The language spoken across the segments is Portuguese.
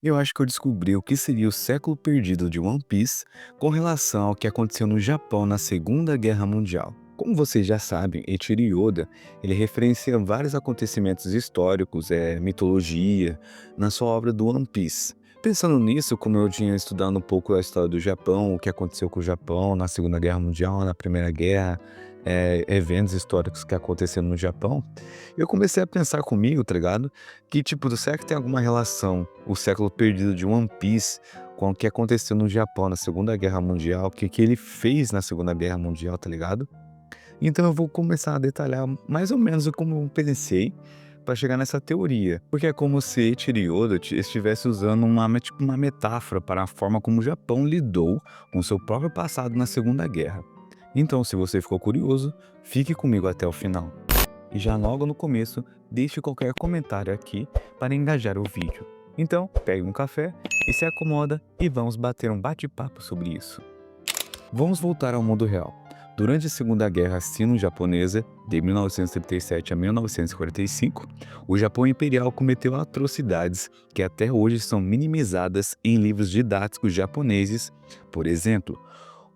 Eu acho que eu descobri o que seria o século perdido de One Piece com relação ao que aconteceu no Japão na Segunda Guerra Mundial. Como vocês já sabem, Eiichiro Oda, ele referencia vários acontecimentos históricos, mitologia, na sua obra do One Piece. Pensando nisso, como eu tinha estudado um pouco a história do Japão, o que aconteceu com o Japão na Segunda Guerra Mundial, na Primeira Guerra, eventos históricos que aconteceram no Japão, eu comecei a pensar comigo, tá ligado? Que, tipo, será que tem alguma relação o século perdido de One Piece com o que aconteceu no Japão na Segunda Guerra Mundial, o que ele fez na Segunda Guerra Mundial, tá ligado? Então eu vou começar a detalhar mais ou menos o como eu pensei para chegar nessa teoria, porque é como se Eiichiro Oda estivesse usando tipo, uma metáfora para a forma como o Japão lidou com seu próprio passado na Segunda Guerra. Então, se você ficou curioso, fique comigo até o final. E já logo no começo, deixe qualquer comentário aqui para engajar o vídeo. Então, pegue um café e se acomoda e vamos bater um bate-papo sobre isso. Vamos voltar ao mundo real. Durante a Segunda Guerra Sino-Japonesa, de 1937 a 1945, o Japão Imperial cometeu atrocidades que até hoje são minimizadas em livros didáticos japoneses, por exemplo,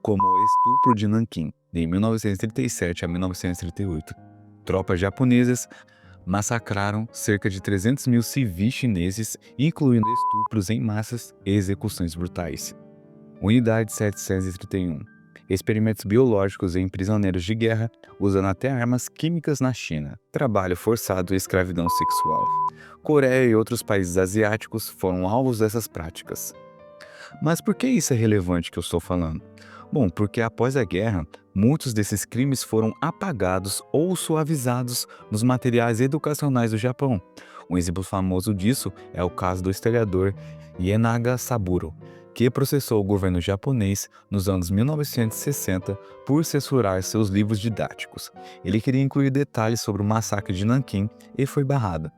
como o Estupro de Nanquim, de 1937 a 1938. Tropas japonesas massacraram cerca de 300 mil civis chineses, incluindo estupros em massas e execuções brutais. Unidade 731. Experimentos biológicos em prisioneiros de guerra, usando até armas químicas na China. Trabalho forçado e escravidão sexual. Coreia e outros países asiáticos foram alvos dessas práticas. Mas por que isso é relevante que eu estou falando? Bom, porque após a guerra, muitos desses crimes foram apagados ou suavizados nos materiais educacionais do Japão. Um exemplo famoso disso é o caso do historiador Ienaga Saburo, que processou o governo japonês nos anos 1960 por censurar seus livros didáticos. Ele queria incluir detalhes sobre o massacre de Nanquim e foi barrado.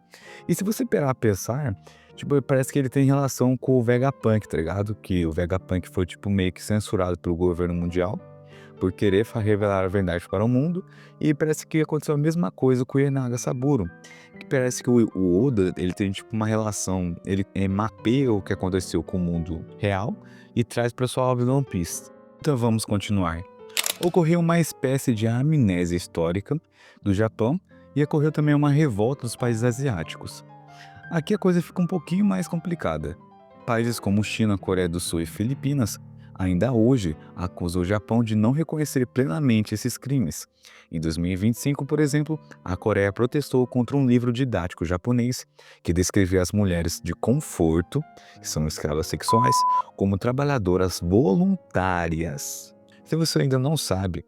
E se você parar a pensar, tipo, parece que ele tem relação com o Vegapunk, tá ligado? Que o Vegapunk foi, tipo, meio que censurado pelo governo mundial por querer revelar a verdade para o mundo. E parece que aconteceu a mesma coisa com o Ienaga Saburo. Que parece que o Oda, ele tem, tipo, uma relação, ele mapeia o que aconteceu com o mundo real e traz para sua obra do One Piece. Então vamos continuar. Ocorreu uma espécie de amnésia histórica do Japão e ocorreu também uma revolta dos países asiáticos. Aqui a coisa fica um pouquinho mais complicada. Países como China, Coreia do Sul e Filipinas ainda hoje acusam o Japão de não reconhecer plenamente esses crimes. Em 2025, por exemplo, a Coreia protestou contra um livro didático japonês que descrevia as mulheres de conforto, que são escravas sexuais, como trabalhadoras voluntárias. Se você ainda não sabe,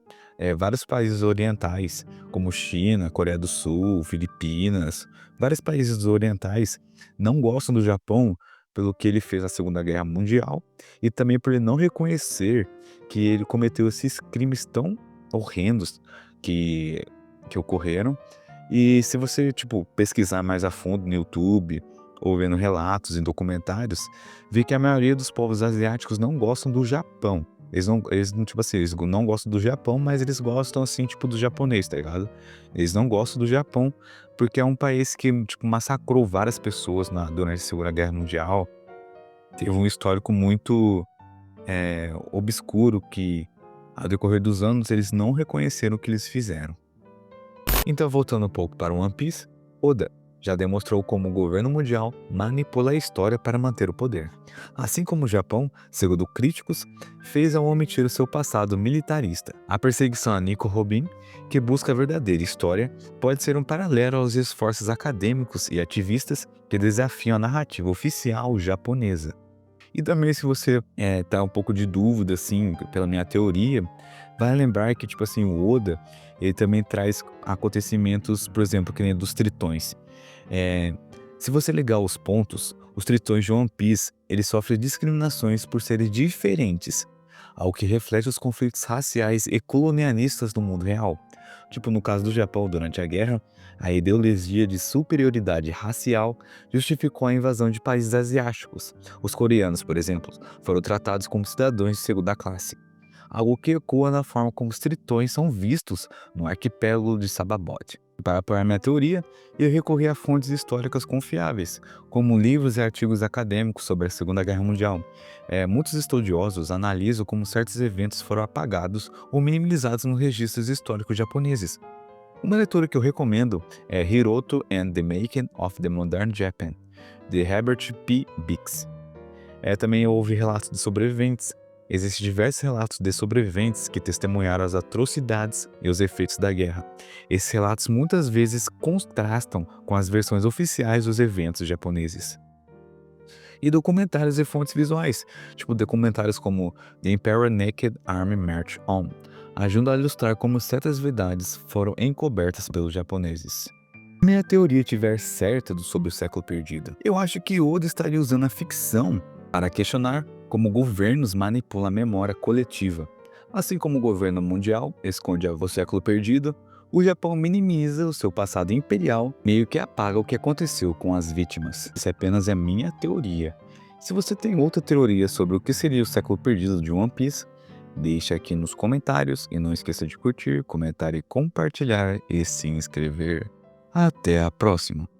vários países orientais, como China, Coreia do Sul, Filipinas, vários países orientais não gostam do Japão pelo que ele fez na Segunda Guerra Mundial e também por ele não reconhecer que ele cometeu esses crimes tão horrendos que, que ocorreram. E se você, tipo, pesquisar mais a fundo no YouTube ou vendo relatos e documentários, vê que a maioria dos povos asiáticos não gostam do Japão. Tipo assim, eles não gostam do Japão, mas eles gostam, assim, tipo, do japonês, tá ligado? Eles não gostam do Japão porque é um país que, tipo, massacrou várias pessoas durante a Segunda Guerra Mundial. Teve um histórico muito obscuro que, ao decorrer dos anos, eles não reconheceram o que eles fizeram. Então, voltando um pouco para One Piece, Oda já demonstrou como o governo mundial manipula a história para manter o poder. Assim como o Japão, segundo críticos, fez ao omitir o seu passado militarista. A perseguição a Nico Robin, que busca a verdadeira história, pode ser um paralelo aos esforços acadêmicos e ativistas que desafiam a narrativa oficial japonesa. E também, se você tá um pouco de dúvida, assim, pela minha teoria, vai lembrar que, tipo assim, o Oda, ele também traz acontecimentos, por exemplo, que nem dos tritões. Eh, Se você ligar os pontos, os tritões de One Piece, eles sofrem discriminações por serem diferentes, ao que reflete os conflitos raciais e colonialistas do mundo real. Tipo, no caso do Japão, durante a guerra, a ideologia de superioridade racial justificou a invasão de países asiáticos. Os coreanos, por exemplo, foram tratados como cidadãos de segunda classe. algo que ecoa na forma como os tritões são vistos no arquipélago de Sababot. Para apoiar minha teoria, eu recorri a fontes históricas confiáveis, como livros e artigos acadêmicos sobre a Segunda Guerra Mundial. Muitos estudiosos analisam como certos eventos foram apagados ou minimizados nos registros históricos japoneses. Uma leitura que eu recomendo é Hiroto and the Making of the Modern Japan, de Herbert P. Bix. Também houve relatos de sobreviventes. Existem diversos relatos de sobreviventes que testemunharam as atrocidades e os efeitos da guerra. Esses relatos muitas vezes contrastam com as versões oficiais dos eventos japoneses. E documentários e fontes visuais, tipo documentários como The Imperial Naked Army March On, ajudam a ilustrar como certas verdades foram encobertas pelos japoneses. Se minha teoria estiver certa sobre o século perdido, eu acho que Oda estaria usando a ficção para questionar como governos manipulam a memória coletiva. Assim como o governo mundial esconde o século perdido, o Japão minimiza o seu passado imperial, meio que apaga o que aconteceu com as vítimas. Isso apenas é minha teoria. Se você tem outra teoria sobre o que seria o século perdido de One Piece, deixa aqui nos comentários e não esqueça de curtir, comentar e compartilhar e se inscrever. Até a próxima!